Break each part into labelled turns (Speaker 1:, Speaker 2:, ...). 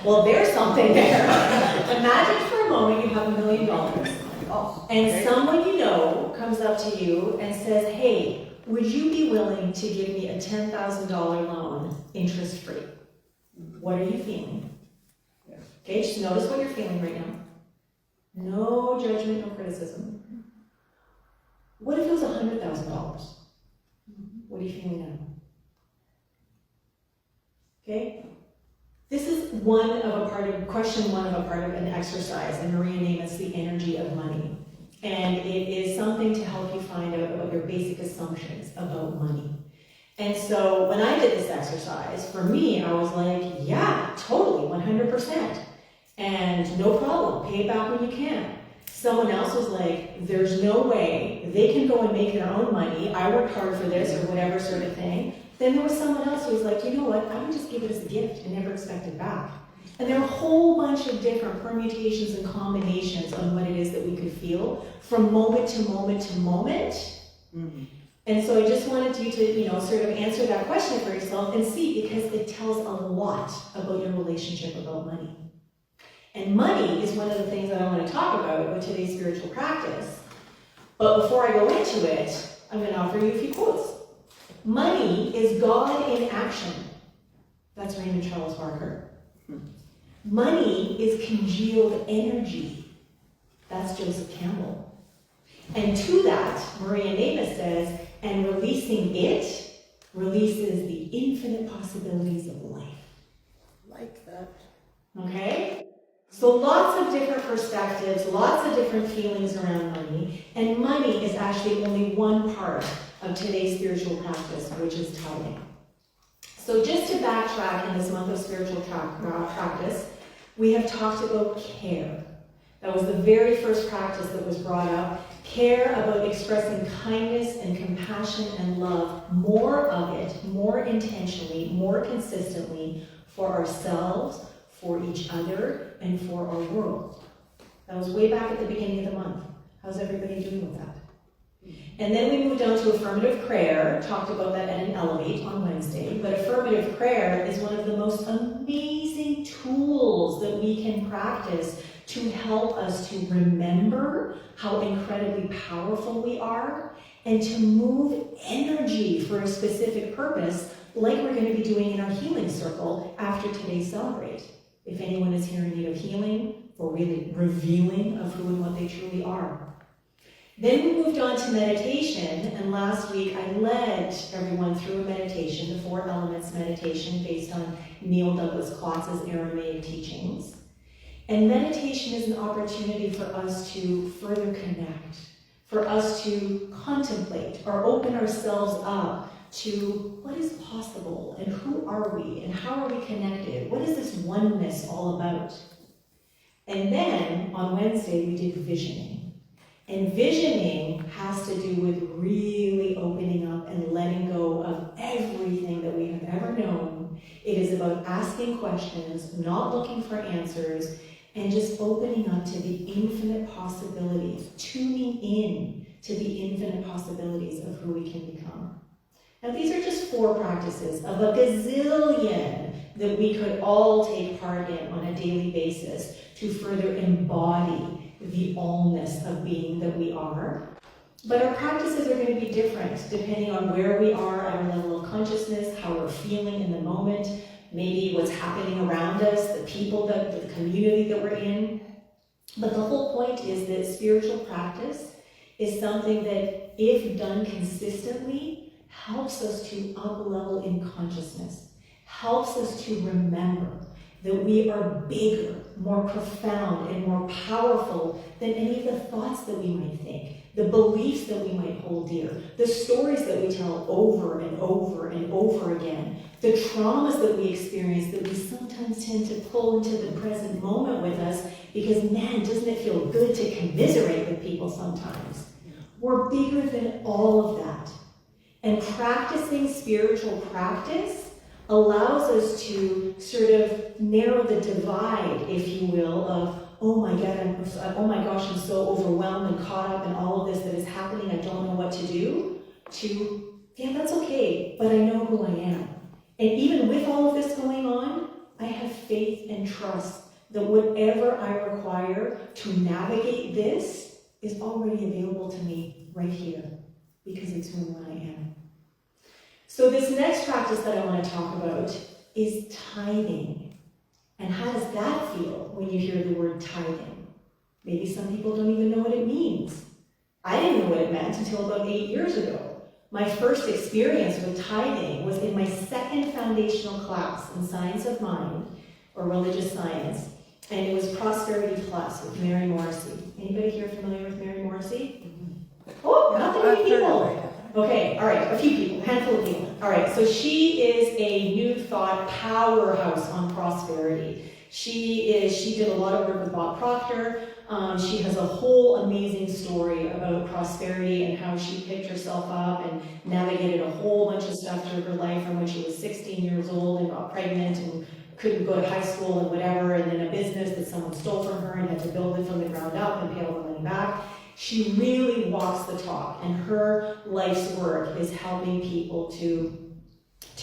Speaker 1: Well, there's something there. Imagine for a moment you have $1 million. And someone you know comes up to you and says, hey, would you be willing to give me a $10,000 loan interest-free? What are you feeling? Okay, just notice what you're feeling right now. No judgment, no criticism. What if it was $100,000? What are you feeling now? Okay? This is question one of a part of an exercise in Maria Nemeth's The Energy of Money. And it is something to help you find out about your basic assumptions about money. And so when I did this exercise, for me, I was like, yeah, totally, 100%. And no problem, pay it back when you can. Someone else was like, there's no way they can go and make their own money. I worked hard for this or whatever sort of thing. Then there was someone else who was like, you know what, I would just give it as a gift and never expect it back. And there are a whole bunch of different permutations and combinations on what it is that we could feel from moment to moment to moment. Mm-hmm. And so I just wanted you to, sort of answer that question for yourself and see, because it tells a lot about your relationship about money. And money is one of the things that I want to talk about with today's spiritual practice. But before I go into it, I'm going to offer you a few quotes. Money is God in action. That's Raymond Charles Barker. Money is congealed energy. That's Joseph Campbell. And to that, Maria Nemeth says, and releasing it releases the infinite possibilities of life.
Speaker 2: Like that.
Speaker 1: Okay? So lots of different perspectives, lots of different feelings around money, and money is actually only one part of today's spiritual practice, which is tithing. So just to backtrack in this month of spiritual practice, we have talked about care. That was the very first practice that was brought up. Care about expressing kindness and compassion and love, more of it, more intentionally, more consistently for ourselves, for each other, and for our world. That was way back at the beginning of the month. How's everybody doing with that? And then we moved on to affirmative prayer, talked about that at an Elevate on Wednesday, but affirmative prayer is one of the most amazing tools that we can practice to help us to remember how incredibly powerful we are and to move energy for a specific purpose, like we're going to be doing in our healing circle after today's Celebrate. If anyone is here in need of healing or really revealing of who and what they truly are. Then we moved on to meditation, and last week I led everyone through a meditation, the 4 Elements meditation based on Neil Douglas Klotz's Aramaic teachings. And meditation is an opportunity for us to further connect, for us to contemplate or open ourselves up to what is possible and who are we and how are we connected? What is this oneness all about? And then on Wednesday we did visioning. And visioning has to do with really opening up and letting go of everything that we have ever known. It is about asking questions, not looking for answers, and just opening up to the infinite possibilities, tuning in to the infinite possibilities of who we can become. Now, these are just 4 practices of a gazillion that we could all take part in on a daily basis to further embody the allness of being that we are. But our practices are going to be different depending on where we are at our level of consciousness, how we're feeling in the moment, maybe what's happening around us, the people, the community that we're in. But the whole point is that spiritual practice is something that, if done consistently, helps us to up-level in consciousness, helps us to remember that we are bigger, more profound, and more powerful than any of the thoughts that we might think, the beliefs that we might hold dear, the stories that we tell over and over and over again, the traumas that we experience that we sometimes tend to pull into the present moment with us because, man, doesn't it feel good to commiserate with people sometimes? We're bigger than all of that. And practicing spiritual practice allows us to sort of narrow the divide, if you will, of, oh my gosh, I'm so overwhelmed and caught up in all of this that is happening, I don't know what to do, to, yeah, that's okay, but I know who I am. And even with all of this going on, I have faith and trust that whatever I require to navigate this is already available to me right here, because it's who I am. So this next practice that I want to talk about is tithing. And how does that feel when you hear the word tithing? Maybe some people don't even know what it means. I didn't know what it meant until about 8 years ago. My first experience with tithing was in my second foundational class in Science of Mind, or Religious Science, and it was Prosperity Plus with Mary Morrissey. Anybody here familiar with Mary Morrissey? Oh, not that many people. Okay, all right, a few people, a handful of people. All right, so she is a New Thought powerhouse on prosperity. She did a lot of work with Bob Proctor. She has a whole amazing story about prosperity and how she picked herself up and navigated a whole bunch of stuff through her life from when she was 16 years old and got pregnant and couldn't go to high school and whatever, and then a business that someone stole from her and had to build it from the ground up and pay all the money back. She really walks the talk, and her life's work is helping people to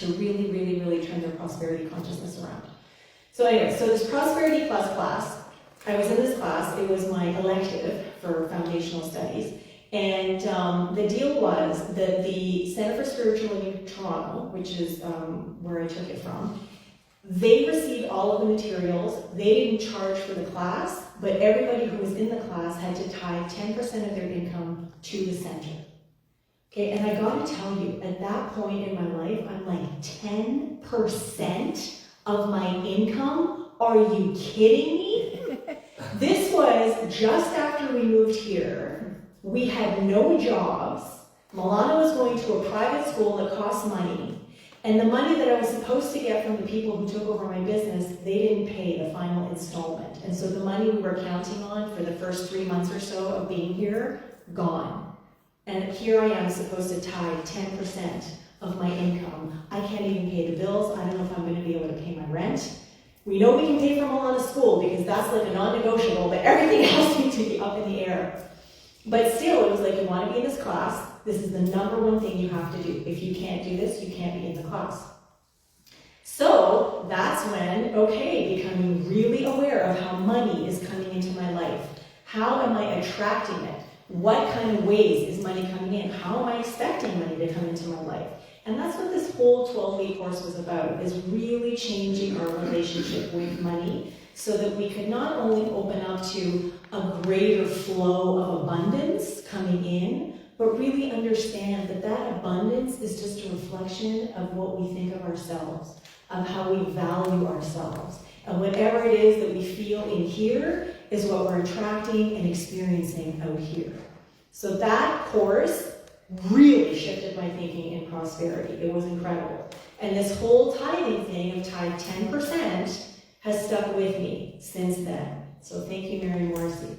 Speaker 1: really, really, really turn their prosperity consciousness around. So anyway, so this Prosperity Plus class, I was in this class, it was my elective for foundational studies, and the deal was that the Center for Spiritual Living Toronto, which is where I took it from, they received all of the materials. They didn't charge for the class, but everybody who was in the class had to tithe 10% of their income to the center. Okay, and I gotta tell you, at that point in my life, I'm like, 10% of my income? Are you kidding me? This was just after we moved here. We had no jobs. Milana was going to a private school that cost money. And the money that I was supposed to get from the people who took over my business, they didn't pay the final installment. And so the money we were counting on for the first 3 months or so of being here, gone. And here I am supposed to tithe 10% of my income. I can't even pay the bills. I don't know if I'm going to be able to pay my rent. We know we can pay for Milana's school because that's like a non-negotiable, but everything else needs to be up in the air. But still, it was like, you want to be in this class. This is the number one thing you have to do. If you can't do this, you can't be in the class. So that's when, okay, becoming really aware of how money is coming into my life. How am I attracting it? What kind of ways is money coming in? How am I expecting money to come into my life? And that's what this whole 12-week course was about, is really changing our relationship with money so that we could not only open up to a greater flow of abundance coming in, but really understand that that abundance is just a reflection of what we think of ourselves, of how we value ourselves. And whatever it is that we feel in here is what we're attracting and experiencing out here. So that course really shifted my thinking in prosperity. It was incredible. And this whole tithing thing of tithe 10% has stuck with me since then. So thank you, Mary Morrissey.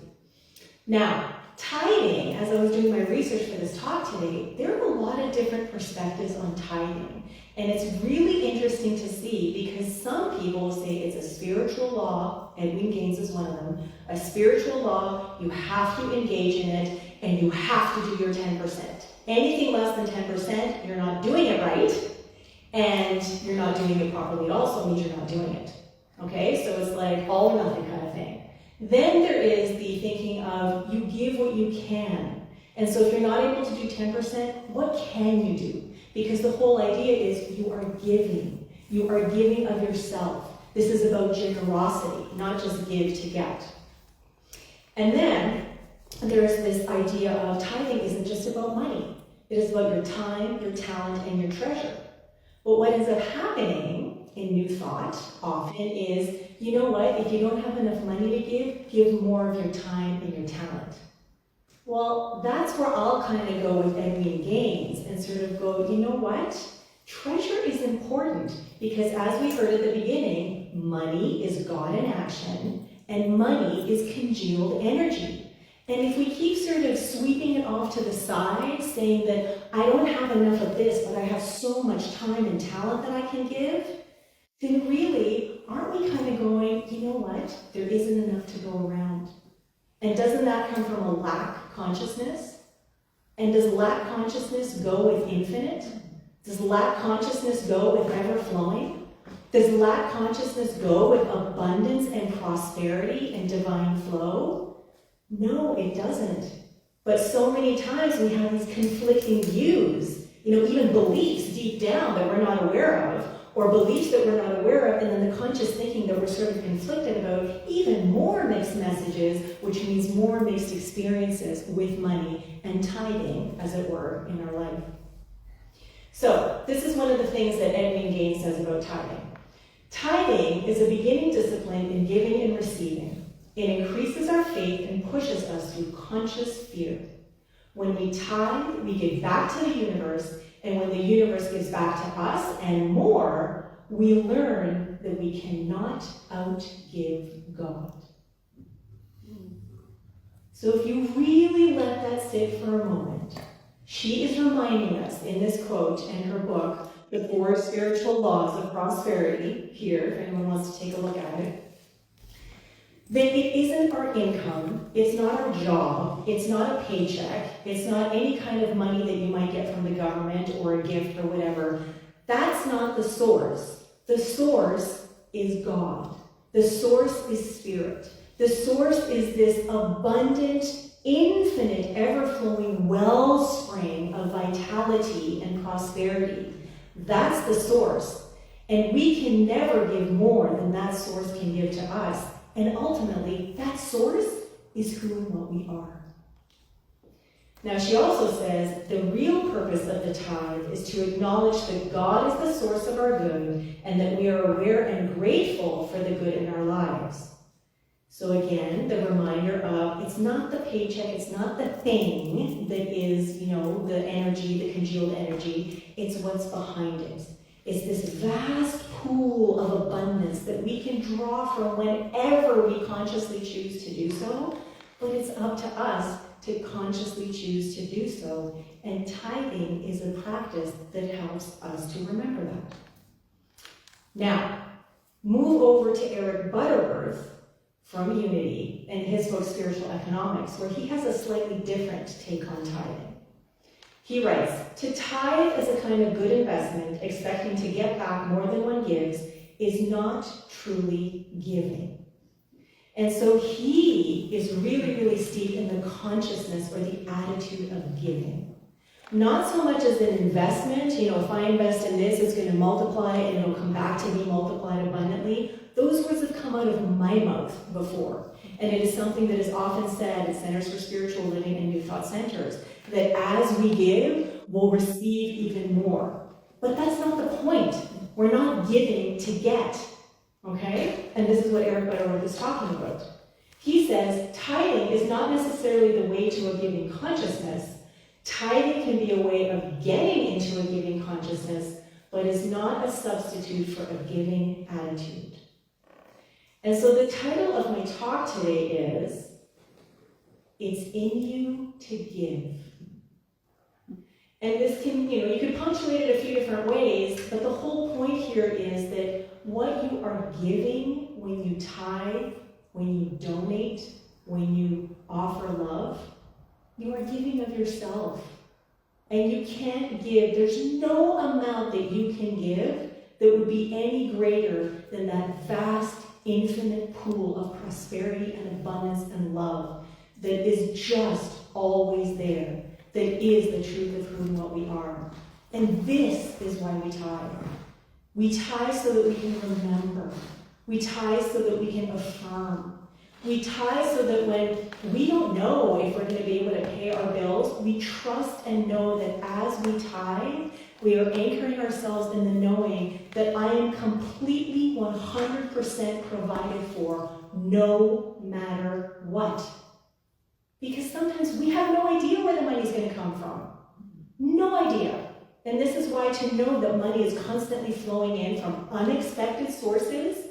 Speaker 1: Now, tithing, as I was doing my research for this talk today, there are a lot of different perspectives on tithing. And it's really interesting to see because some people say it's a spiritual law. Edwene Gaines is one of them. A spiritual law, you have to engage in it, and you have to do your 10%. Anything less than 10%, you're not doing it right, and you're not doing it properly also means you're not doing it. Okay, so it's like all or nothing kind of thing. Then there is the thinking of you give what you can. And so if you're not able to do 10%, what can you do? Because the whole idea is you are giving. You are giving of yourself. This is about generosity, not just give to get. And then there's this idea of tithing isn't just about money. It is about your time, your talent, and your treasure. But what ends up happening in New Thought often is, you know what, if you don't have enough money to give more of your time and your talent. Well, that's where I'll kind of go with Edwene Gaines and sort of go, you know what? Treasure is important because as we heard at the beginning, money is God in action and money is congealed energy. And if we keep sort of sweeping it off to the side, saying that I don't have enough of this, but I have so much time and talent that I can give, then really, aren't we kind of going, you know what? There isn't enough to go around. And doesn't that come from a lack consciousness? And does lack consciousness go with infinite? Does lack consciousness go with ever-flowing? Does lack consciousness go with abundance and prosperity and divine flow? No, it doesn't. But so many times we have these conflicting views, even beliefs deep down that we're not aware of, or beliefs that we're not aware of, and then the conscious thinking that we're sort of conflicted about, even more mixed messages, which means more mixed experiences with money and tithing, as it were, in our life. So, this is one of the things that Edwene Gaines says about tithing. Tithing is a beginning discipline in giving and receiving. It increases our faith and pushes us through conscious fear. When we tithe, we give back to the universe, and when the universe gives back to us and more, we learn that we cannot outgive God. So if you really let that sit for a moment, she is reminding us in this quote in her book, The 4 Spiritual Laws of Prosperity, here, if anyone wants to take a look at it, that it isn't our income, it's not our job, it's not a paycheck, it's not any kind of money that you might get from the government or a gift or whatever. That's not the source. The source is God. The source is spirit. The source is this abundant, infinite, ever-flowing wellspring of vitality and prosperity. That's the source. And we can never give more than that source can give to us. And ultimately, that source is who and what we are. Now, she also says the real purpose of the tithe is to acknowledge that God is the source of our good and that we are aware and grateful for the good in our lives. So again, the reminder of it's not the paycheck, it's not the thing that is, the energy, the congealed energy, it's what's behind it. It's this vast pool of abundance that we can draw from whenever we consciously choose to do so, but it's up to us to consciously choose to do so. And tithing is a practice that helps us to remember that. Now, move over to Eric Butterworth from Unity and his book, Spiritual Economics, where he has a slightly different take on tithing. He writes, to tithe as a kind of good investment, expecting to get back more than one gives, is not truly giving. And so he is really, really steep in the consciousness or the attitude of giving. Not so much as an investment, if I invest in this, it's going to multiply and it'll come back to me multiplied abundantly. Those words have come out of my mouth before. And it is something that is often said at Centers for Spiritual Living and New Thought Centers, that as we give, we'll receive even more. But that's not the point. We're not giving to get, okay? And this is what Eric Butterworth is talking about. He says, tithing is not necessarily the way to a giving consciousness. Tithing can be a way of getting into a giving consciousness, but is not a substitute for a giving attitude. And so the title of my talk today is, It's in You to Give. And this can, you could punctuate it a few different ways, but the whole point here is that what you are giving when you tithe, when you donate, when you offer love, you are giving of yourself. And you can't give, there's no amount that you can give that would be any greater than that vast, infinite pool of prosperity and abundance and love that is just always there, that is the truth of who and what we are. And this is why we tithe. We tithe so that we can remember. We tithe so that we can affirm. We tithe so that when we don't know if we're going to be able to pay our bills, we trust and know that as we tithe, we are anchoring ourselves in the knowing that I am completely 100% provided for, no matter what. Because sometimes we have no idea where the money's going to come from. No idea. And this is why to know that money is constantly flowing in from unexpected sources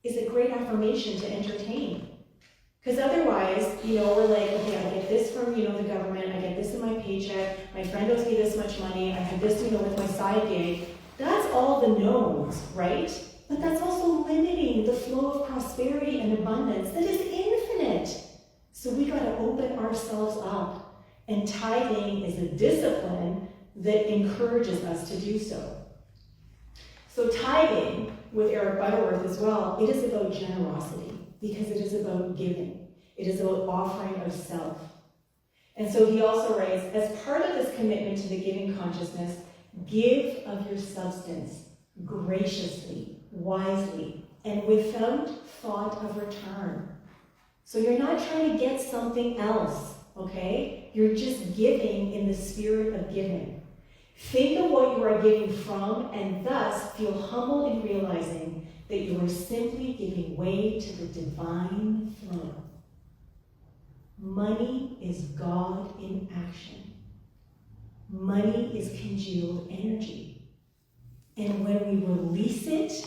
Speaker 1: is a great affirmation to entertain. Because otherwise, we're like, okay, I get this from, the government, I get this in my paycheck, my friend owes me this much money, I have this, with my side gig. That's all the knowns, right? But that's also limiting the flow of prosperity and abundance that is infinite. So we got to open ourselves up. And tithing is a discipline that encourages us to do so. So tithing, with Eric Butterworth as well, it is about generosity because it is about giving. It is about offering of self. And so he also writes, as part of this commitment to the giving consciousness, give of your substance graciously, wisely, and without thought of return. So you're not trying to get something else, okay? You're just giving in the spirit of giving. Think of what you are giving from, and thus feel humble in realizing that you are simply giving way to the divine flow. Money is God in action. Money is congealed energy. And when we release it,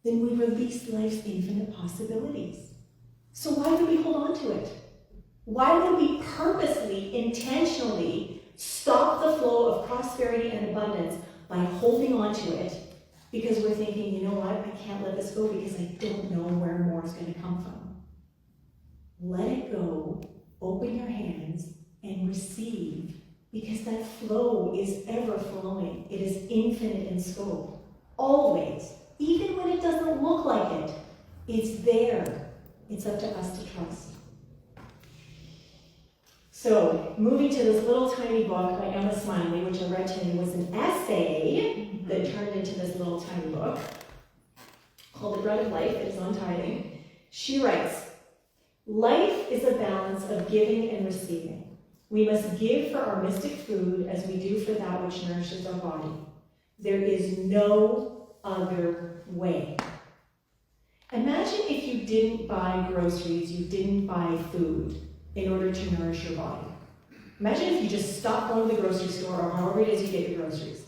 Speaker 1: then we release life's infinite possibilities. So why would we hold on to it? Why would we purposely, intentionally stop the flow of prosperity and abundance by holding on to it? Because we're thinking, you know what, I can't let this go because I don't know where more is going to come from. Let it go, open your hands, and receive, because that flow is ever flowing. It is infinite in scope, always. Even when it doesn't look like it, it's there. It's up to us to trust. So, moving to this little tiny book by Emma Smiley, which I read today, was an essay that turned into this little tiny book called The Bread of Life. It's on tithing. She writes, life is a balance of giving and receiving. We must give for our mystic food as we do for that which nourishes our body. There is no other way. Imagine if you didn't buy groceries, you didn't buy food in order to nourish your body. Imagine if you just stopped going to the grocery store or however it is you get your groceries.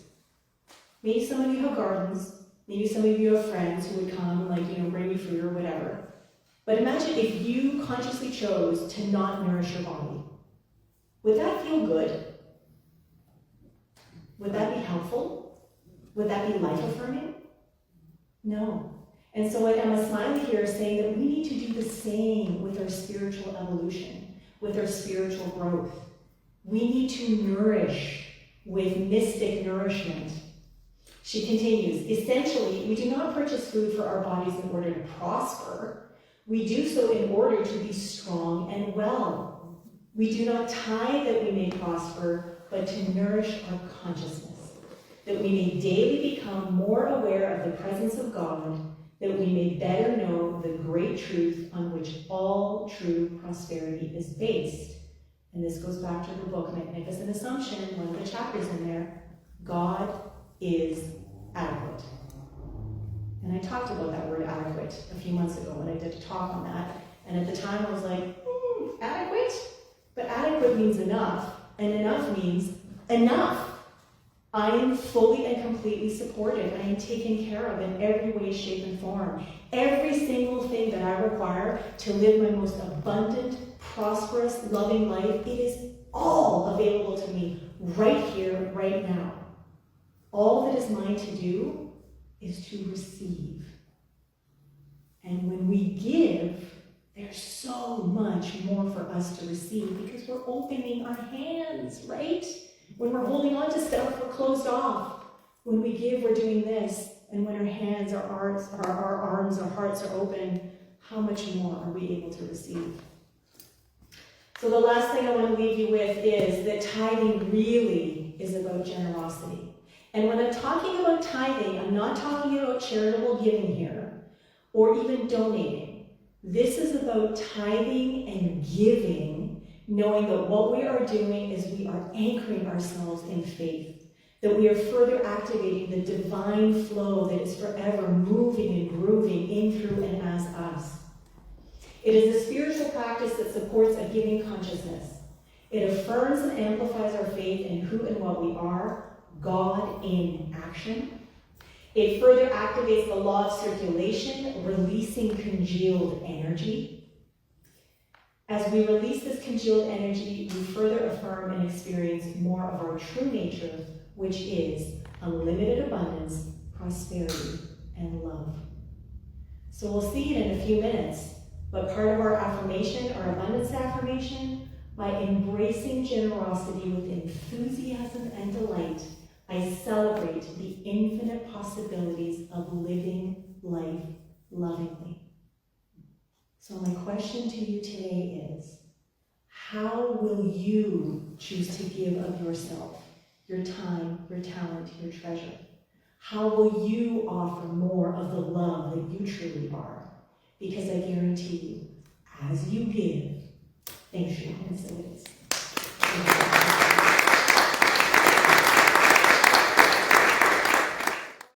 Speaker 1: Maybe some of you have gardens, maybe some of you have friends who would come and bring you food or whatever. But imagine if you consciously chose to not nourish your body. Would that feel good? Would that be helpful? Would that be life-affirming? No. And so what Emma Smiley here is saying that we need to do the same with our spiritual evolution, with our spiritual growth. We need to nourish with mystic nourishment. She continues, essentially, we do not purchase food for our bodies in order to prosper. We do so in order to be strong and well. We do not tithe that we may prosper, but to nourish our consciousness, that we may daily become more aware of the presence of God, that we may better know the great truth on which all true prosperity is based. And this goes back to the book Magnificent Assumption, one of the chapters in there. God is adequate. And I talked about that word adequate a few months ago when I did a talk on that. And at the time I was like, adequate? But adequate means enough. And enough means enough. I am fully and completely supported. I am taken care of in every way, shape, and form. Every single thing that I require to live my most abundant, prosperous, loving life, it is all available to me right here, right now. All that is mine to do is to receive. And when we give, there's so much more for us to receive because we're opening our hands, right? When we're holding on to stuff, we're closed off. When we give, we're doing this. And when our hands, our arms, our hearts are open, how much more are we able to receive? So the last thing I want to leave you with is that tithing really is about generosity. And when I'm talking about tithing, I'm not talking about charitable giving here, or even donating. This is about tithing and giving, knowing that what we are doing is we are anchoring ourselves in faith, that we are further activating the divine flow that is forever moving and grooving in, through, and as us. It is a spiritual practice that supports a giving consciousness. It affirms and amplifies our faith in who and what we are, God in action. It further activates the law of circulation, releasing congealed energy. As we release this congealed energy, we further affirm and experience more of our true nature, which is unlimited abundance, prosperity, and love. So we'll see it in a few minutes, but part of our affirmation, our abundance affirmation, By embracing generosity with enthusiasm and delight, I celebrate the infinite possibilities of living life lovingly. So my question to you today is, how will you choose to give of yourself, your time, your talent, your treasure? How will you offer more of the love that you truly are? Because I guarantee you, as you give, things should happen, so it is.